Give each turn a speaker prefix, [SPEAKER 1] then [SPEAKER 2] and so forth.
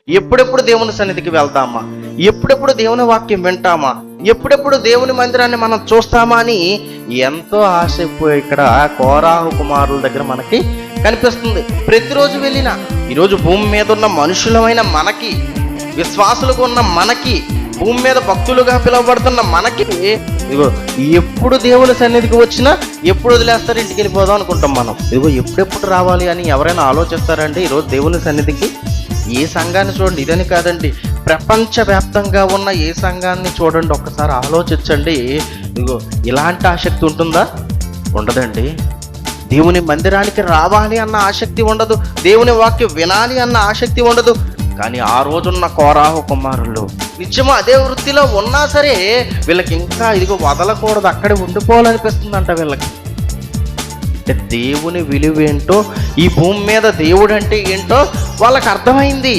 [SPEAKER 1] ఎప్పుడెప్పుడు దేవుని సన్నిధికి వెళ్తామా, ఎప్పుడెప్పుడు దేవుని వాక్యం వింటామా, ఎప్పుడెప్పుడు దేవుని మందిరాన్ని మనం చూస్తామా అని ఎంతో ఆశ ఇక్కడ కోరాహు కుమారుల దగ్గర మనకి కనిపిస్తుంది. ప్రతిరోజు వెళ్ళినా, ఈరోజు భూమి మీద ఉన్న మనుషులమైన మనకి, విశ్వాసులుగా ఉన్న మనకి, భూమి మీద భక్తులుగా పిలువబడుతున్న మనకి, ఇదిగో ఎప్పుడు దేవుని సన్నిధికి వచ్చినా ఎప్పుడు వదిలేస్తారు, ఇంటికి వెళ్ళిపోదాం అనుకుంటాం మనం. ఇదిగో ఎప్పుడెప్పుడు రావాలి అని ఎవరైనా ఆలోచిస్తారండి? ఈరోజు దేవుని సన్నిధికి ఏ సంఘాన్ని చూడండి, ఇదని కాదండి, ప్రపంచవ్యాప్తంగా ఉన్న ఏ సంఘాన్ని చూడండి, ఒక్కసారి ఆలోచించండి. ఇదిగో ఇలాంటి ఆసక్తి ఉంటుందా? ఉండదండి. దేవుని మందిరానికి రావాలి అన్న ఆసక్తి ఉండదు, దేవుని వాక్యం వినాలి అన్న ఆసక్తి ఉండదు. కానీ ఆ రోజున్న కోరాహు కుమారులు నిత్యము అదే వృత్తిలో ఉన్నా సరే వీళ్ళకి ఇంకా ఇదిగో వదలకూడదు, అక్కడే ఉండిపోవాలనిపిస్తుందంట వీళ్ళకి. అంటే దేవుని విలువ ఏంటో, ఈ భూమి మీద దేవుడు అంటే ఏంటో వాళ్ళకి అర్థమైంది.